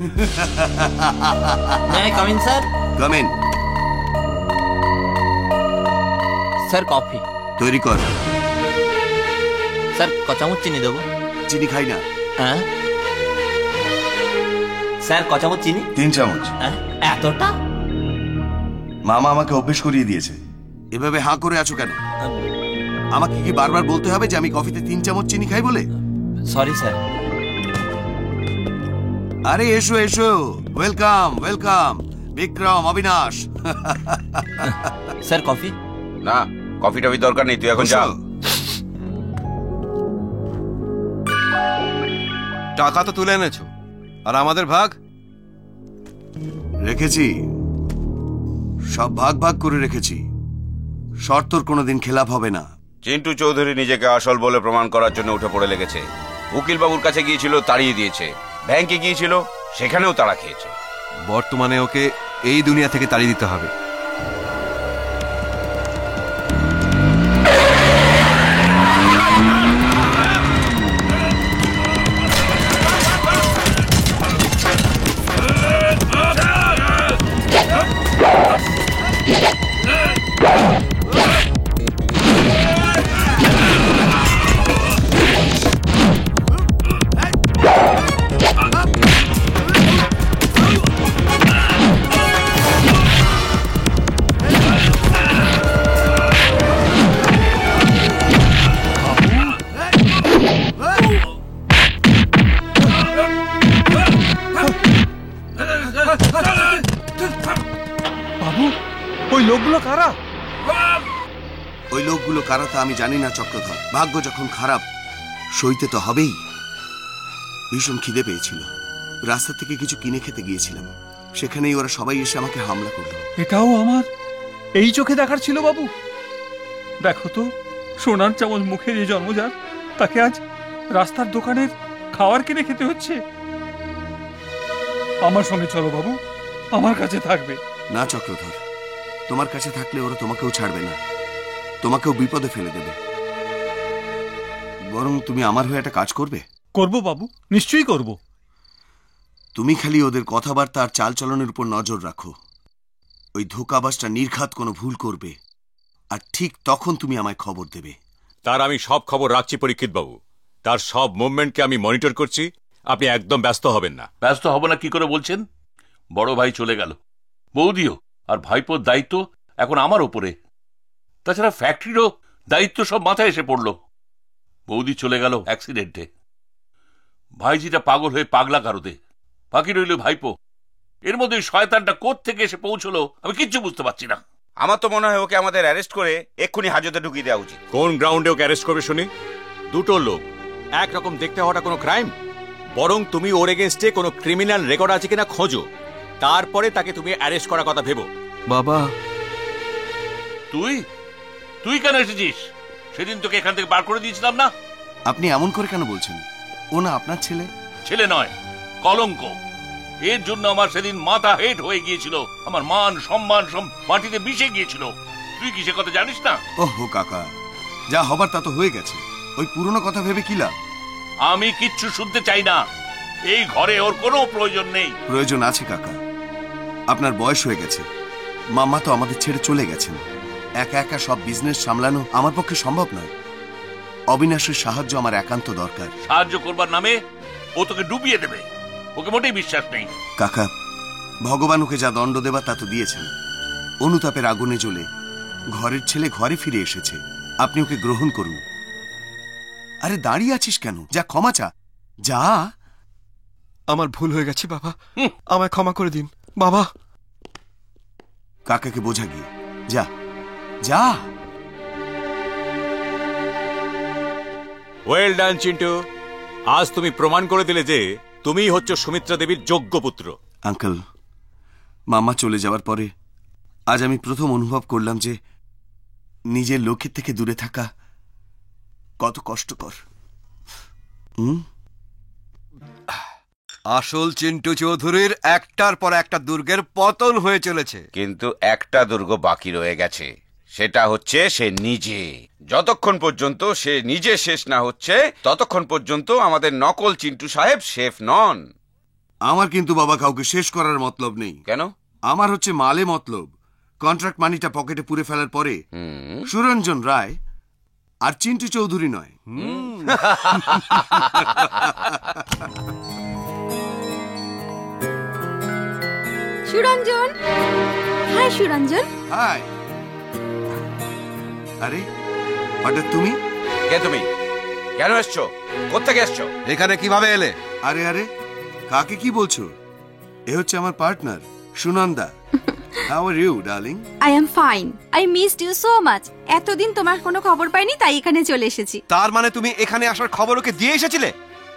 May I come in, sir? Come in. Sir, coffee. তৈরি কর। Sir ক চামচ চিনি দেবো? চিনি খাই না। হ্যাঁ স্যার, ক চামচ চিনি? 3 চামচ। এতটা? মামা আমাকে অভ্যেস করিয়ে দিয়েছে। এভাবে হাঁ করে আছো কেন? আমাকে কি বারবার বলতে হবে যে আমি কফিতে 3 চামচ চিনি খাই বলে? Sorry sir. আরে এসো এসো, welcome welcome Vikram, Avinash. Sir coffee? না, কফি টফি দরকার নেই, তুই এখন যা। টাকা তো তুলে এনেছো, আর আমাদের ভাগ? রেখেছি, সব ভাগ ভাগ করে রেখেছি। শর্তর কোনোদিন খেলাপ হবে না। চিন্টু চৌধুরী নিজেকে আসল বলে প্রমাণ করার জন্য উঠে পড়ে লেগেছে। উকিল বাবুর কাছে গিয়েছিল, তাড়িয়ে দিয়েছে। ব্যাংকে গিয়েছিল, সেখানেও তাড়া খেয়েছে। বর্তমানে ওকে এই দুনিয়া থেকে তাড়িয়ে দিতে হবে। ওই লোকগুলো কারা তা আমি জানি না চক্রধর। ভাগ্য যখন খারাপ, সইতে তো হবেই। ভীষণ খিদে পেয়েছিল, রাস্তা থেকে কিছু কিনে খেতে গিয়েছিলাম, সেখানেই ওরা সবাই এসে আমাকে হামলা করলো। এটাও আমার এই চোখে দেখার ছিল বাবু। দেখো তো, সোনার চামচ মুখে যে জন্মজাত, তাকে আজ রাস্তার দোকানের খাবার কিনে খেতে হচ্ছে। আমার সঙ্গে চলো বাবু, আমার কাছে থাকবে। না চক্রধর, তোমার কাছে থাকলে ওরা তোমাকেও ছাড়বে না, তোমাকেও বিপদে ফেলে দেবে। বরং তুমি আমার হয়ে একটা কাজ করবে। করব বাবু, নিশ্চয়ই করব। তুমি খালি ওদের কথাবার্তা আর চালচলনের উপর নজর রাখো। ওই ধোঁকাবাজটা নির্ঘাত কোনো ভুল করবে, আর ঠিক তখন তুমি আমায় খবর দেবে। তার আমি সব খবর রাখছি পরীক্ষিত বাবু। তার সব মুভমেন্টকে আমি মনিটর করছি। আপনি একদম ব্যস্ত হবেন না। ব্যস্ত হব না কি করে বলছেন? বড় ভাই চলে গেল, বৌদিও, আর ভাইপোর দায়িত্ব এখন আমার উপরে। তাছাড়া ফ্যাক্টরিরও দায়িত্ব সব মাথায় এসে পড়ল। বৌদি চলে গেল অ্যাক্সিডেন্টে, ভাইজিটা পাগল হয়ে পাগলা কারোদে, বাকি রইল ভাইপো। এর মধ্যে শয়তানটা কোত্থেকে এসে পৌঁছলো আমি কিচ্ছু বুঝতে পারছি না। আমার তো মনে হয় ওকে আমাদের অ্যারেস্ট করে এক্ষুনি হাজতে ঢুকিয়ে দেওয়া উচিত। কোন গ্রাউন্ডে ওকে অ্যারেস্ট করবে শুনি? দুটো লোক একরকম দেখতে হওয়াটা কোনো ক্রাইম? বরং তুমি ওর এগেনস্টে কোনো ক্রিমিনাল রেকর্ড আছে কিনা খোঁজো, তারপরে তাকে তুমি অ্যারেস্ট করার কথা ভেবো। বাবা, তুই তুই কেন এসেছিস? সেদিন তোকে এখান থেকে বার করে দিয়েছিলাম না? আপনি এমন করে কেন বলছেন? ও না আপনার ছেলে? ছেলে নয়, কলঙ্ক। এর জন্য আমার সেদিন মাথা হেট হয়ে গিয়েছিল, আমার মান সম্মান সব মাটিতে মিশে গিয়েছিল। তুই কি সে কথা জানিস না? ওহো কাকা, যা হবার তা তো হয়ে গেছে। ওই পুরনো কথা ভেবে কি লাভ? আমি কিচ্ছু শুনতে চাই না। এই ঘরে ওর কোনো প্রয়োজন নেই। প্রয়োজন আছে কাকা। আপনার বয়স হয়ে গেছে, মামা তো আমাদের ছেড়ে চলে গেছেন। একা একা সব বিজনেস সামলানো আমার পক্ষে সম্ভব নয়। অবিনাশের সাহায্য আমার একান্ত দরকার। সাহায্য করবার নামে ও তোকে ডুবিয়ে দেবে, ওকে মোটেই বিশ্বাস নেই। কাকা, ভগবান ওকে যা দণ্ড দেবা তা তো দিয়েছেন। অনুতাপের আগুনে জ্বলে ঘরের ছেলে ঘরে ফিরে এসেছে, আপনি ওকে গ্রহণ করুন। আরে দাঁড়িয়ে আছিস কেন? যা ক্ষমা চা, যা। আমার ভুল হয়ে গেছে বাবা, আমায় ক্ষমা করে দিন বাবা। কাকাকে বোঝা গিয়ে যা, যা। ওয়েল ডান চিন্টু, আজ তুমি প্রমাণ করে দিলে যে তুমিই হচ্ছ সুমিত্রা দেবীর যোগ্য পুত্র। আঙ্কেল, মামা চলে যাওয়ার পরে আজ আমি প্রথম অনুভব করলাম যে নিজের লক্ষ্যের থেকে দূরে থাকা কত কষ্টকর। আসল চিন্টু চৌধুরীর একটার পর একটা দুর্গের পতন হয়ে চলেছে, কিন্তু একটা দুর্গ বাকি রয়ে গেছে, সেটা হচ্ছে সে নিজে। যতক্ষণ পর্যন্ত সে নিজে শেষ না হচ্ছে, ততক্ষণ পর্যন্ত আমাদের নকল চিন্টু সাহেব শেফ নন। আমার কিন্তু বাবা কাউকে শেষ করার মতলব নেই। কেন? আমার হচ্ছে মালে মতলব। কন্ট্রাক্ট মানিটা পকেটে পুরে ফেলার পরে সুরঞ্জন রায় আর চিন্টু চৌধুরী নয়। সুরঞ্জন, হাই সুরঞ্জন। হাই। আরে হঠাৎ তুমি? কে তুমি? কেন এসছো? কোত্থেকে এসছো? এখানে কিভাবে এলে? আরে আরে কাকে কি বলছো? এ হচ্ছে আমার partner Sunanda. How are you darling? I am fine. I missed you so much. এতদিন তোমার কোনো খবর পাইনি, তাই এখানে চলে এসেছি। তার মানে তুমি এখানে আসার খবর ওকে দিয়ে এসেছিলে?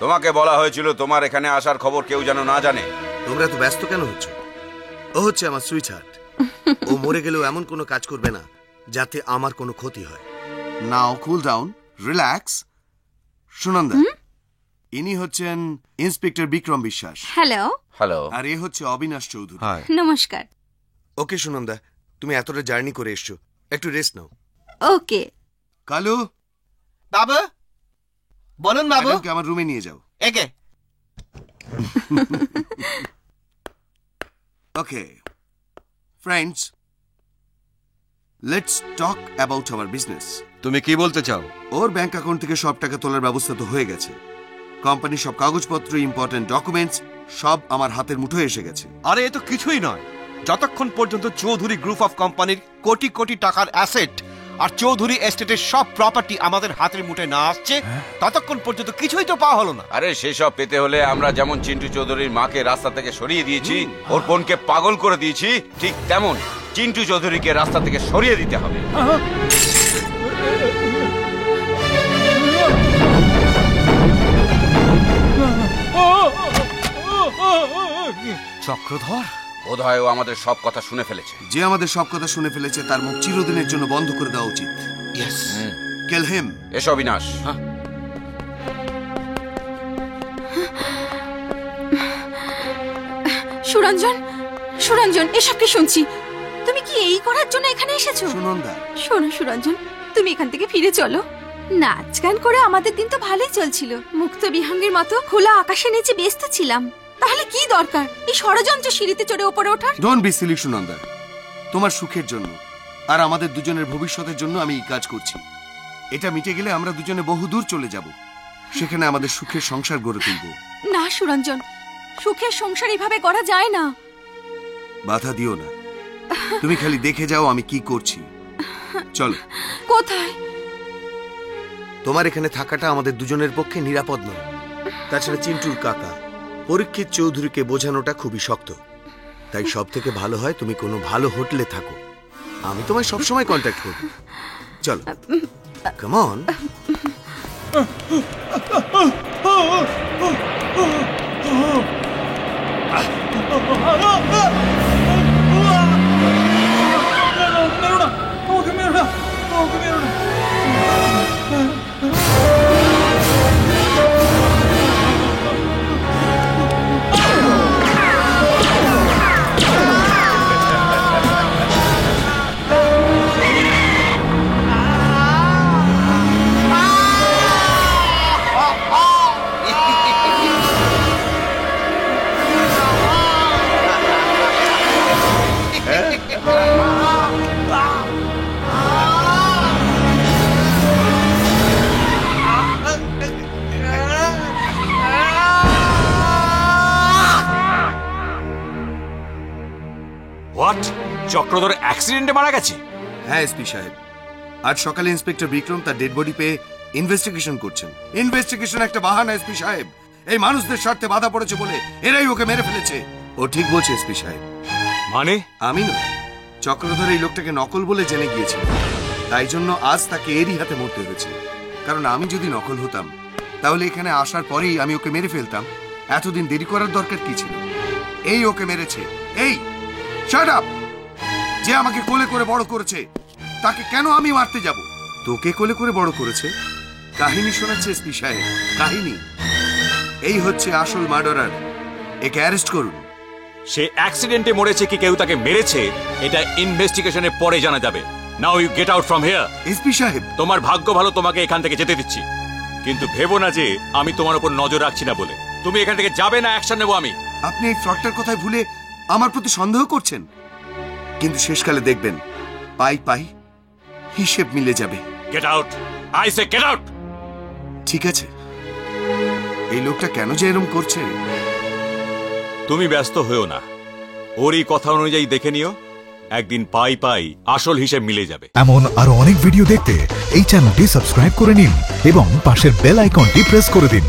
তোমাকে বলা হয়েছিল তোমার এখানে আসার খবর কেউ যেন না জানে। তোমরা তো ব্যস্ত কেন হচ্ছ? ও হচ্ছে আমার সুইটহার্ট। ও মরে গেলেও এমন কোনো কাজ করবে না যাতে আমার কোনো ক্ষতি হয়। নাও কুল ডাউন, রিল্যাক্স। সুনন্দা, ইনি হচ্ছেন ইন্সপেক্টর বিক্রম বিশ্বাস। হ্যালো। হ্যালো। আর এ হচ্ছে অবিনাশ চৌধুরী। নমস্কার। ওকে সুনন্দা, তুমি এতটা জার্নি করে এসছো, একটু রেস্ট নাও। ওকে। কালু, বাবু বলুন বাবু। ম্যাডামকে আমার রুমে নিয়ে যাও। একে Okay. Friends, let's talk about our business. তুমি কি বলতে চাও? ওর ব্যাংক অ্যাকাউন্ট থেকে সব টাকা তোলার ব্যবস্থা তো হয়ে গেছে। কোম্পানির সব কাগজপত্র, ইম্পর্টেন্ট ডকুমেন্টস সব আমার হাতের মুঠোয় এসে গেছে। আরে এ তো কিছুই নয়। যতক্ষণ পর্যন্ত চৌধুরী গ্রুপ অফ কোম্পানির কোটি কোটি টাকার অ্যাসেট আর চৌধুরী এস্টেটের সব প্রপার্টি আমাদের হাতের মুঠে না আসছে, ততক্ষণ পর্যন্ত কিছুই তো পাওয়া হলো না। আরে সেসব পেতে হলে আমরা যেমন চিন্টু চৌধুরীর মাকে রাস্তা থেকে সরিয়ে দিয়েছি, ওর বোনকে পাগল করে দিয়েছি, ঠিক তেমন চিন্টু চৌধুরীকে রাস্তা থেকে সরিয়ে দিতে হবে। চক্রধর বোধহয় ও আমাদের সব কথা শুনে ফেলেছে। যে আমাদের সব কথা শুনে ফেলেছে তার মুখ চিরদিনের জন্য বন্ধ করে দেওয়া উচিত। ইয়েস, কিল হিম। এসো বিনাশ। সুরঞ্জন, সুরঞ্জন, এসব কি শুনছি? তুমি কি এই করার জন্য এখানে এসেছো? সুনন্দা, শোনো সুরঞ্জন, তুমি এখান থেকে ফিরে চলো। নাচ গান করে আমাদের দিন তো ভালোই চলছিল। মুক্ত বিহঙ্গের মতো খোলা আকাশের নিচে ব্যস্ত ছিলাম। তাহলে কি দরকার এই ষড়যন্ত্র সিঁড়িতে চড়ে ওপরে ওঠার? Don't be silly Sunanda. তোমার সুখের জন্য আর আমাদের দুজনের ভবিষ্যতের জন্য আমি এই কাজ করছি। এটা মিটে গেলে আমরা দুজনে বহু দূর চলে যাব। সেখানে আমাদের সুখের সংসার গড়ে তুলব। না সুরঞ্জন, সুখের সংসার এভাবে করা যায় না। বাধা দিও না, তুমি খালি দেখে যাও আমি কি করছি। চলো। কোথায়? তোমার এখানে থাকাটা আমাদের দুজনের পক্ষে নিরাপদ নয়। তাছাড়া চিন্টুর কাকা পরীক্ষিত চৌধুরীকে বোঝানোটা খুবই শক্ত। তাই সব থেকে ভালো হয় তুমি কোনো ভালো হোটেলে থাকো। আমি তোমায় সবসময় কন্ট্যাক্ট করব। চলো, কাম অন। হোয়াট? চক্রধর অ্যাক্সিডেন্টে মারা গেছে? হ্যাঁ এসপি সাহেব, আজ সকালে ইন্সপেক্টর বিক্রম তার ডেড বডি পেয়ে ইনভেস্টিগেশন করছেন। ইনভেস্টিগেশন একটা বাহানা এসপি সাহেব। এই মানুষদের স্বার্থে বাধা পড়েছে বলে এরাই ওকে মেরে ফেলেছে। ও ঠিক বলছে এসপি সাহেব। মানে? আমি নয়, চক্রধর এই লোকটাকে নকল বলে জেনে গিয়েছিল। তাই জন্য আজ তাকে এরই হাতে মরতে হয়েছে। কারণ আমি যদি নকল হতাম তাহলে এখানে আসার পরেই আমি ওকে মেরে ফেলতাম। এতদিন দেরি করার দরকার কি ছিল? এই ওকে মেরেছে। এই শাট আপ! যে আমাকে কোলে করে বড় করেছে তাকে কেন আমি মারতে যাব? তোকে কোলে করে বড় করেছে। কাহিনী শোনাচ্ছে এসপি সাহেব, কাহিনী। এই হচ্ছে আসল মার্ডারার। একে অ্যারেস্ট করুন। সে অ্যাক্সিডেন্টে মরেছে কি কেউ তাকে মেরেছে, এটা ইনভেস্টিগেশনের পরে জানা যাবে। Now you get out from here. SP সাহেব, তোমার ভাগ্য ভালো তোমাকে এখান থেকে যেতে দিচ্ছি, কিন্তু ভেবো না যে আমি তোমার উপর নজর রাখছি না বলে। তুমি এখান থেকে যাবে না, অ্যাকশন নেবো আমি। আপনি এই ফ্রডটার কথায় ভুলে আমার প্রতি সন্দেহ করছেন, কিন্তু শেষকালে দেখবেন পাই পাই হিসেব মিলে যাবে। Get out, I say get out. ঠিক আছে, এই লোকটা কেন যে এরকম করছে? তুমি ব্যস্ত হয়েও না, ওর এই কথা অনুযায়ী দেখে নিও, একদিন পাই পাই আসল হিসেব মিলে যাবে। এমন আরো অনেক ভিডিও দেখতে এই চ্যানেলটি সাবস্ক্রাইব করে নিন এবং পাশের বেল আইকনটি প্রেস করে দিন।